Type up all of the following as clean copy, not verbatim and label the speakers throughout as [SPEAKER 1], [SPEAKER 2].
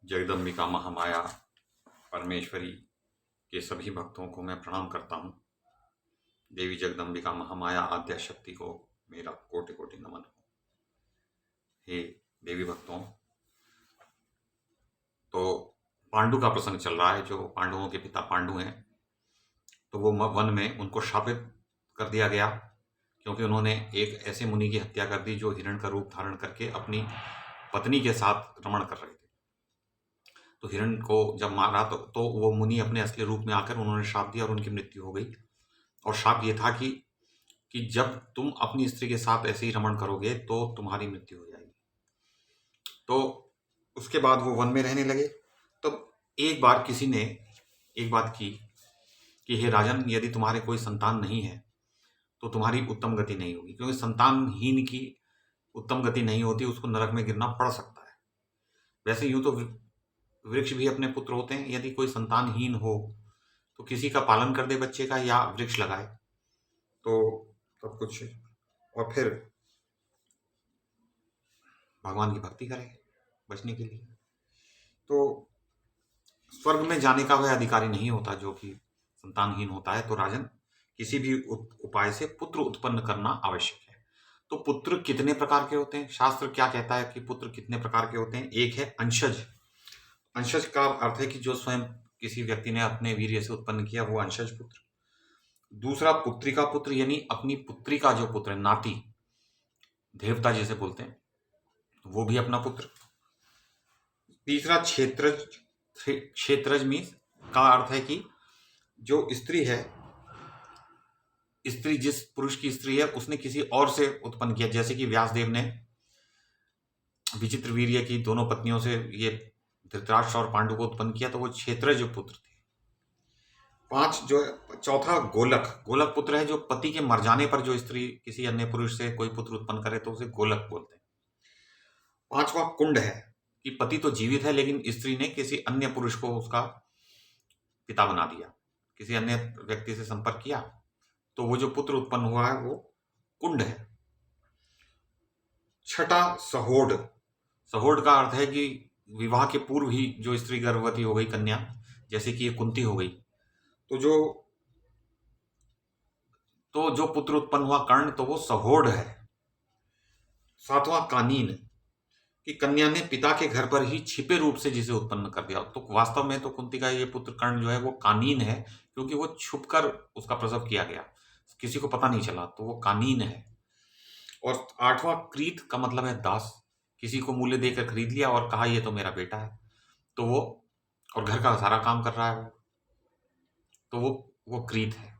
[SPEAKER 1] जगदम्बिका महामाया परमेश्वरी के सभी भक्तों को मैं प्रणाम करता हूँ। देवी जगदम्बिका महामाया आद्या शक्ति को मेरा कोटि कोटि नमन हो। हे देवी भक्तों, तो पांडु का प्रसंग चल रहा है। जो पांडवों के पिता पांडु हैं, तो वो वन में उनको शापित कर दिया गया क्योंकि उन्होंने एक ऐसे मुनि की हत्या कर दी जो हिरण का रूप धारण करके अपनी पत्नी के साथ रमण कर रहे थे। तो हिरण को जब मारा तो वो मुनि अपने असली रूप में आकर उन्होंने शाप दिया और उनकी मृत्यु हो गई। और शाप ये था कि जब तुम अपनी स्त्री के साथ ऐसे ही रमण करोगे तो तुम्हारी मृत्यु हो जाएगी। तो उसके बाद वो वन में रहने लगे। तब एक बार किसी ने एक बात की कि हे राजन, यदि तुम्हारे कोई संतान नहीं है तो तुम्हारी उत्तम गति नहीं होगी, क्योंकि संतानहीन की उत्तम गति नहीं होती, उसको नरक में गिरना पड़ सकता है। वैसे यूं तो वृक्ष भी अपने पुत्र होते हैं। यदि कोई संतानहीन हो तो किसी का पालन कर दे बच्चे का, या वृक्ष लगाए तो सब कुछ, और फिर भगवान की भक्ति करे बचने के लिए। तो स्वर्ग में जाने का वह अधिकारी नहीं होता जो कि संतानहीन होता है। तो राजन, किसी भी उपाय से पुत्र उत्पन्न करना आवश्यक है। तो पुत्र कितने प्रकार के होते हैं? शास्त्र क्या कहता है कि पुत्र कितने प्रकार के होते हैं? एक है अंशज। अंशज का अर्थ है कि जो स्वयं किसी व्यक्ति ने अपने वीर्य से उत्पन्न किया, वो अंशज पुत्र। दूसरा पुत्री का पुत्र, यानी अपनी पुत्री का जो पुत्र है, नाती, देवता जिसे बोलते हैं, वो भी अपना पुत्र। तीसरा क्षेत्रज। क्षेत्रज मीन्स का अर्थ है कि जो स्त्री है, स्त्री जिस पुरुष की स्त्री है उसने किसी और से उत्पन्न किया, जैसे कि व्यासदेव ने विचित्र वीर्य की दोनों पत्नियों से ये धृतराष्ट्र और पांडु को उत्पन्न किया, तो वो क्षेत्रज पुत्र थे। चौथा गोलक। गोलक पुत्र है जो पति के मर जाने पर जो स्त्री किसी अन्य पुरुष से कोई पुत्र उत्पन्न करे तो उसे गोलक बोलते हैं। पांचवा कुंड है कि पति तो जीवित है लेकिन स्त्री ने किसी अन्य पुरुष को उसका पिता बना दिया, किसी अन्य व्यक्ति से संपर्क किया, तो वो जो पुत्र उत्पन्न हुआ है वो कुंड है। छठा सहोड। सहोड का अर्थ है कि विवाह के पूर्व ही जो स्त्री गर्भवती हो गई, कन्या, जैसे कि ये कुंती हो गई, तो जो पुत्र उत्पन्न हुआ कर्ण, तो वो सहोड है। सातवां कानीन, कि कन्या ने पिता के घर पर ही छिपे रूप से जिसे उत्पन्न कर दिया। तो वास्तव में तो कुंती का ये पुत्र कर्ण जो है वो कानीन है, क्योंकि वो छुपकर उसका प्रसव किया गया, किसी को पता नहीं चला, तो वो कानीन है। और आठवां क्रीत का मतलब है दास। किसी को मूल्य देकर खरीद लिया और कहा ये तो मेरा बेटा है, तो वो, और घर का सारा काम कर रहा है वो, तो वो क्रीत है।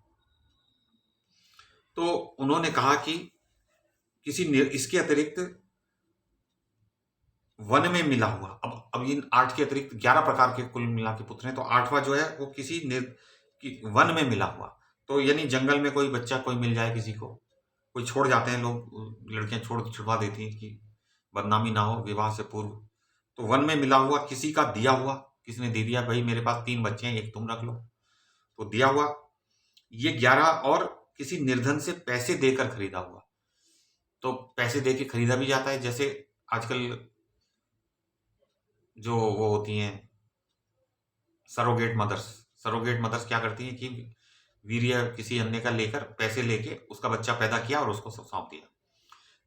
[SPEAKER 1] तो उन्होंने कहा कि इसके अतिरिक्त वन में मिला हुआ, अब इन 8 के अतिरिक्त 11 प्रकार के कुल मिला के पुत्र हैं, तो 8वां जो है वो किसी वन में मिला हुआ। तो यानी जंगल में कोई बच्चा कोई मिल जाए, किसी को कोई छोड़ जाते हैं लोग, लड़कियां छुड़वा देती हैं कि बदनामी ना हो विवाह से पूर्व। तो वन में मिला हुआ, किसी का दिया हुआ, किसी ने दे दिया, भाई मेरे पास 3 बच्चे हैं, एक तुम रख लो, तो दिया हुआ ये 11। और किसी निर्धन से पैसे देकर खरीदा हुआ, तो पैसे दे के खरीदा भी जाता है। जैसे आजकल जो वो होती हैं सरोगेट मदर्स क्या करती हैं कि वीर्य किसी अन्य का लेकर, पैसे लेके उसका बच्चा पैदा किया और उसको सौंप दिया।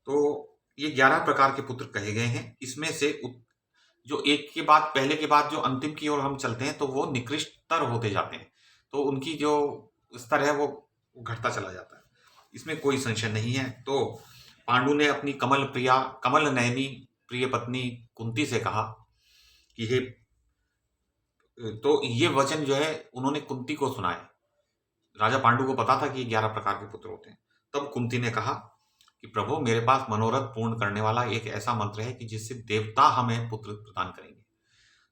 [SPEAKER 1] तो ये 11 प्रकार के पुत्र कहे गए हैं। इसमें से जो एक के बाद, पहले के बाद जो अंतिम की ओर हम चलते हैं तो वो निकृष्टतर होते जाते हैं, तो उनकी जो स्तर है वो घटता चला जाता है, इसमें कोई संशय नहीं है। तो पांडु ने अपनी कमल नयनी प्रिय पत्नी कुंती से कहा कि हे, तो ये वचन जो है उन्होंने कुंती को सुनाए। राजा पांडु को पता था कि 11 प्रकार के पुत्र होते हैं। तब कुंती ने कहा कि प्रभु, मेरे पास मनोरथ पूर्ण करने वाला एक ऐसा मंत्र है कि जिससे देवता हमें पुत्र प्रदान करेंगे।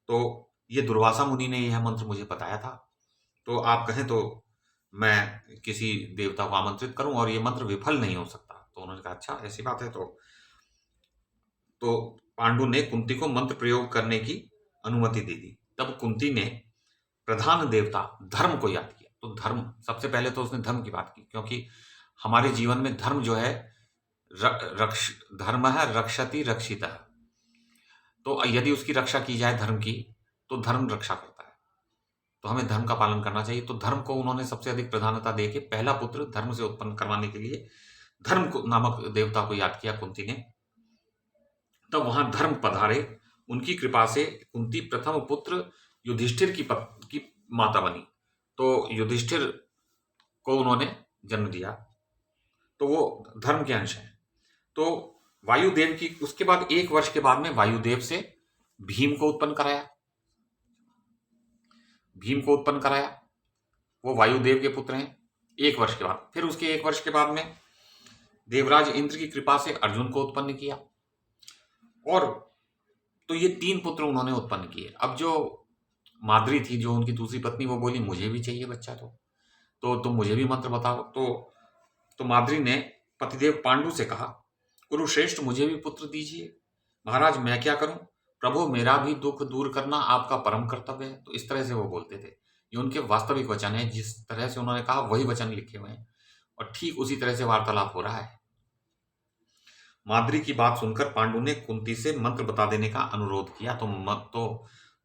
[SPEAKER 1] तो ये दुर्वासा मुनि ने यह मंत्र मुझे बताया था, तो आप कहें तो मैं किसी देवता को आमंत्रित करूं और ये मंत्र विफल नहीं हो सकता। तो उन्होंने कहा अच्छा ऐसी बात है। तो पांडु ने कुंती को मंत्र प्रयोग करने की अनुमति दे दी। तब कुंती ने प्रधान देवता धर्म को याद किया। तो धर्म, सबसे पहले तो उसने धर्म की बात की, क्योंकि हमारे जीवन में धर्म जो है धर्म है रक्षति रक्षितः। तो यदि उसकी रक्षा की जाए धर्म की, तो धर्म रक्षा करता है। तो हमें धर्म का पालन करना चाहिए। तो धर्म को उन्होंने सबसे अधिक प्रधानता देके पहला पुत्र धर्म से उत्पन्न करवाने के लिए धर्म को नामक देवता को याद किया कुंती ने। तब वहां धर्म पधारे, उनकी कृपा से कुंती प्रथम पुत्र युधिष्ठिर की माता बनी। तो युधिष्ठिर को उन्होंने जन्म दिया, तो वो धर्म के अंश हैं। तो वायुदेव की उसके बाद 1 वर्ष के बाद में वायुदेव से भीम को उत्पन्न कराया। भीम को उत्पन्न कराया, वो वायुदेव के पुत्र हैं। 1 वर्ष के बाद, फिर उसके 1 वर्ष के बाद में देवराज इंद्र की कृपा से अर्जुन को उत्पन्न किया। और तो ये 3 पुत्र उन्होंने उत्पन्न किए। अब जो माद्री थी, जो उनकी दूसरी पत्नी, वो बोली मुझे भी चाहिए बच्चा, तो तुम मुझे भी मंत्र बताओ। तो माद्री ने पतिदेव पांडु से कहा, कुरुश्रेष्ठ मुझे भी पुत्र दीजिए। महाराज मैं क्या करूं, प्रभु मेरा भी दुख दूर करना आपका परम कर्तव्य है। तो इस तरह से वो बोलते थे। ये उनके वास्तविक वचन है, जिस तरह से उन्होंने कहा वही वचन लिखे हुए हैं और ठीक उसी तरह से वार्तालाप हो रहा है। माद्री की बात सुनकर पांडु ने कुंती से मंत्र बता देने का अनुरोध किया।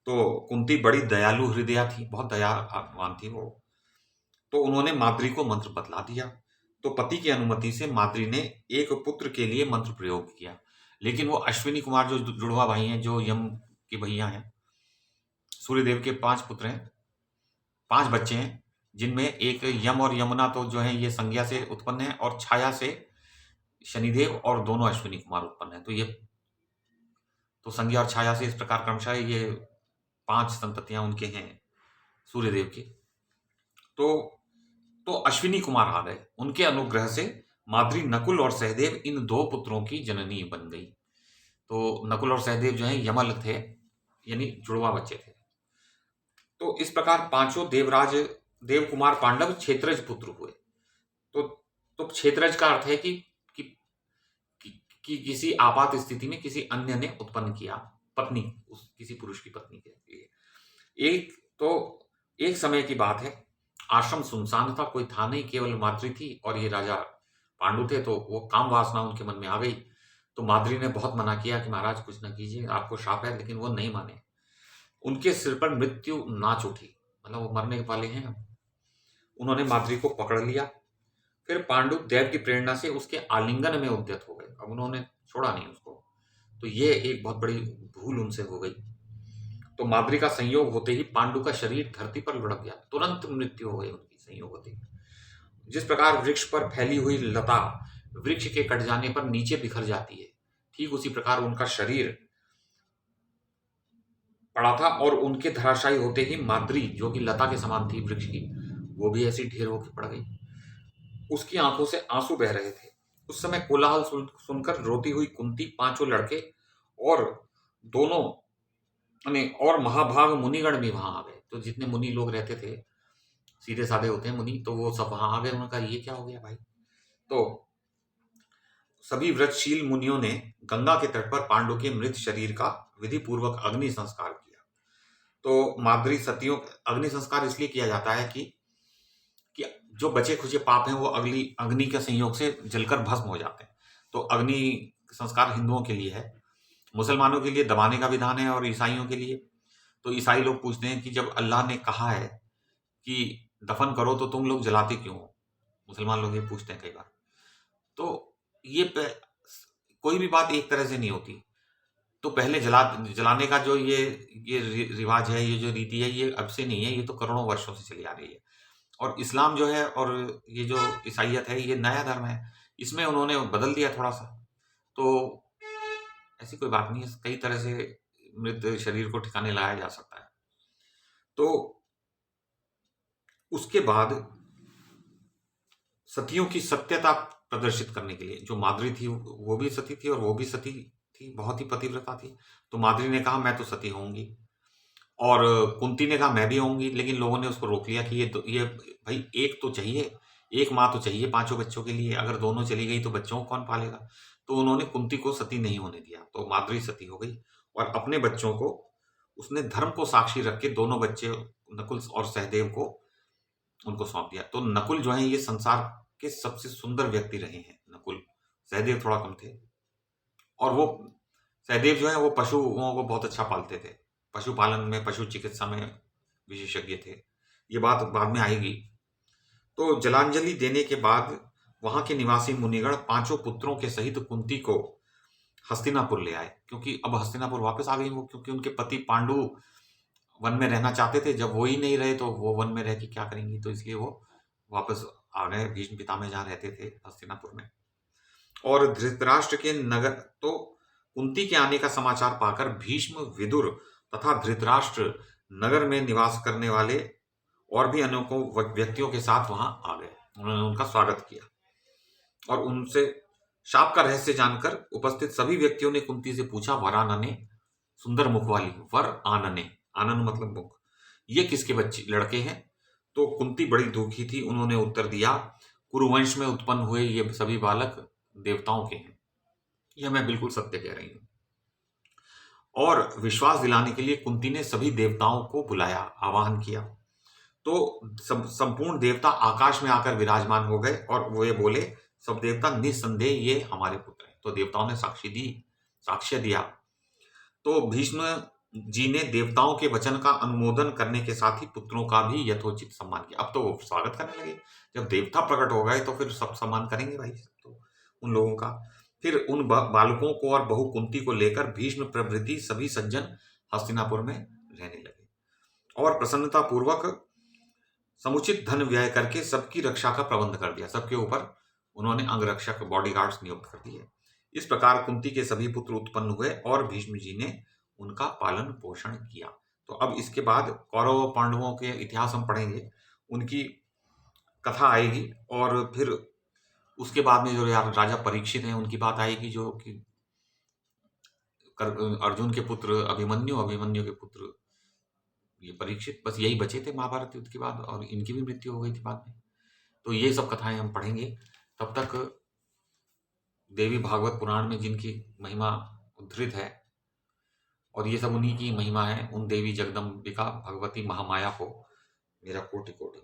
[SPEAKER 1] तो कुंती बड़ी दयालु हृदया थी, बहुत दयावान थी वो। तो उन्होंने माद्री को मंत्र बतला दिया। तो पति की अनुमति से माद्री ने एक पुत्र के लिए मंत्र प्रयोग किया, लेकिन वो अश्विनी कुमार जो जुड़वा भाई हैं, जो यम के भैया हैं, सूर्यदेव के 5 पुत्र हैं, 5 बच्चे हैं, जिनमें एक यम और यमुना तो जो है ये संज्ञा से उत्पन्न है, और छाया से शनिदेव, और दोनों अश्विनी कुमार उत्पन्न है। तो संज्ञा और छाया से इस प्रकार क्रमशः ये 5 संततियां उनके हैं सूर्यदेव की। तो अश्विनी कुमार आ गए। उनके अनुग्रह से माद्री नकुल और सहदेव इन 2 पुत्रों की जननी बन गई। तो नकुल और सहदेव जो है यमल थे, यानी जुड़वा बच्चे थे। तो इस प्रकार 5 देवराज देव कुमार पांडव क्षेत्रज पुत्र हुए। तो क्षेत्रज का अर्थ है कि किसी आपात स्थिति में किसी अन्य ने उत्पन्न किया पत्नी, किसी पुरुष की पत्नी के लिए। एक समय की बात है, आश्रम सुनसान था, कोई था नहीं, केवल माद्री थी और ये राजा पांडु थे। तो वो काम वासना उनके मन में आ गई। तो माद्री ने बहुत मना किया कि महाराज कुछ ना कीजिए, आपको शाप है, लेकिन वो नहीं माने। उनके सिर पर मृत्यु नाच उठी, मतलब वो मरने वाले हैं। उन्होंने माद्री को पकड़ लिया। फिर पांडु देव की प्रेरणा से उसके आलिंगन में उद्यत हो गए। अब उन्होंने छोड़ा नहीं उसको। तो ये एक बहुत बड़ी भूल उनसे हो गई। तो माद्री का संयोग होते ही पांडु का शरीर धरती पर लुढ़क गया, तुरंत मृत्यु हो गई उनकी संयोग होते ही। जिस प्रकार वृक्ष पर फैली हुई लता वृक्ष के कट जाने पर नीचे बिखर जाती है, ठीक उसी प्रकार उनका शरीर पड़ा था, और उनके धराशायी होते ही माद्री, जो कि लता के समान थी वृक्ष की, वो भी ऐसी ढेर होकर पड़ गई। उसकी आंखों से आंसू बह रहे थे। उस समय कोलाहल सुनकर रोती हुई कुंती, 5 लड़के और दोनों और महाभाग मुनिगण भी वहां आ गए। तो जितने मुनि लोग रहते थे, सीधे साधे होते हैं मुनि, तो वो सब वहां आ गए। उन्होंने कहा ये क्या हो गया भाई। तो सभी व्रतशील मुनियों ने गंगा के तट पर पांडु के मृत शरीर का विधि पूर्वक अग्नि संस्कार किया। तो माद्री सतियों अग्नि संस्कार इसलिए किया जाता है कि जो बचे खुचे पाप हैं वो अग्नि के संयोग से जलकर भस्म हो जाते हैं। तो अग्नि संस्कार हिंदुओं के लिए है, मुसलमानों के लिए दबाने का विधान है, और ईसाइयों के लिए। तो ईसाई लोग पूछते हैं कि जब अल्लाह ने कहा है कि दफन करो तो तुम लोग जलाते क्यों हो, मुसलमान लोग ये पूछते हैं कई बार। तो ये कोई भी बात एक तरह से नहीं होती। तो पहले जलाने का जो ये रिवाज है, ये जो रीति है, ये अब से नहीं है, ये तो करोड़ों वर्षों से चली आ रही है। और इस्लाम जो है और ये जो ईसाइयत है, ये नया धर्म है, इसमें उन्होंने बदल दिया थोड़ा सा। तो ऐसी कोई बात नहीं है, कई तरह से मृत शरीर को ठिकाने लाया जा सकता है। तो उसके बाद सतियों की सत्यता प्रदर्शित करने के लिए, जो माद्री थी वो भी सती थी और वो भी सती थी, बहुत ही पतिव्रता थी। तो माद्री ने कहा मैं तो सती होंगी, और कुंती ने कहा मैं भी होंगी। लेकिन लोगों ने उसको रोक लिया कि ये भाई एक तो चाहिए, एक माँ तो चाहिए 5 बच्चों के लिए, अगर दोनों चली गई तो बच्चों को कौन पालेगा। तो उन्होंने कुंती को सती नहीं होने दिया। तो माद्री सती हो गई, और अपने बच्चों को उसने धर्म को साक्षी रख के दोनों बच्चे नकुल और सहदेव को उनको सौंप दिया। तो नकुल जो है ये संसार के सबसे सुंदर व्यक्ति रहे हैं नकुल, सहदेव थोड़ा कम थे। और वो सहदेव जो है वो पशुओं को बहुत अच्छा पालते थे, पशुपालन में, पशु चिकित्सा में विशेषज्ञ थे। ये बात बाद में आएगी। तो जलांजलि देने के बाद वहां के निवासी मुनिगण 5 पुत्रों के सहित कुंती को हस्तिनापुर ले आए, क्योंकि अब हस्तिनापुर वापस आ गई वो, क्योंकि उनके पति पांडु वन में रहना चाहते थे। जब वो ही नहीं रहे तो वो वन में रह के क्या करेंगी, तो इसलिए वो वापस आ गए भीष्म पितामह जहाँ रहते थे हस्तिनापुर में। और धृतराष्ट्र के नगर, तो कुंती के आने का समाचार पाकर भीष्म, विदुर तथा धृतराष्ट्र नगर में निवास करने वाले और भी अनेकों व्यक्तियों के साथ वहां आ गए। उन्होंने उनका स्वागत किया और उनसे शाप का रहस्य जानकर उपस्थित सभी व्यक्तियों ने कुंती से पूछा, वरानने, सुंदर मुख वाली, वर आनने, आनन मतलब मुख, ये किसके बच्चे लड़के हैं? तो कुंती बड़ी दुखी थी। उन्होंने उत्तर दिया, कुरुवंश में उत्पन्न हुए ये सभी बालक देवताओं के हैं। यह मैं बिल्कुल सत्य कह रही हूं। और विश्वास दिलाने के लिए कुंती ने सभी देवताओं को बुलाया, आवाहन किया। तो संपूर्ण देवता आकाश में आकर विराजमान हो गए और वो ये बोले, सब देवता निस्संदेह ये हमारे पुत्र हैं। तो देवताओं ने साक्ष्य दिया। तो भीष्म जी ने देवताओं के वचन का अनुमोदन करने के साथ ही पुत्रों का भी यथोचित सम्मान किया। अब तो वो स्वागत करने लगे, जब देवता प्रकट हो गए तो फिर सब सम्मान करेंगे भाई, तो उन लोगों का। फिर उन बालकों को और बहु कुंती को लेकर भीष्म प्रभृति सभी सज्जन हस्तिनापुर में रहने लगे और प्रसन्नता पूर्वक समुचित धन व्यय करके सबकी रक्षा का प्रबंध कर दिया। सबके ऊपर उन्होंने अंगरक्षक, बॉडीगार्ड्स नियुक्त कर दिए। इस प्रकार कुंती के सभी पुत्र उत्पन्न हुए और भीष्म जी ने उनका पालन पोषण किया। तो अब इसके बाद कौरव और पांडवों के इतिहास हम पढ़ेंगे, उनकी कथा आएगी और फिर उसके बाद में जो राजा परीक्षित हैं उनकी बात आएगी, जो कि अर्जुन के पुत्र अभिमन्यु, अभिमन्यु के पुत्र ये परीक्षित, बस यही बचे थे महाभारत युद्ध के बाद, और इनकी भी मृत्यु हो गई थी बाद में। तो ये सब कथाएं हम पढ़ेंगे। तब तक देवी भागवत पुराण में जिनकी महिमा उद्धृत है, और ये सब उन्हीं की महिमा है, उन देवी जगदम्बिका भगवती महामाया को मेरा कोटि कोटि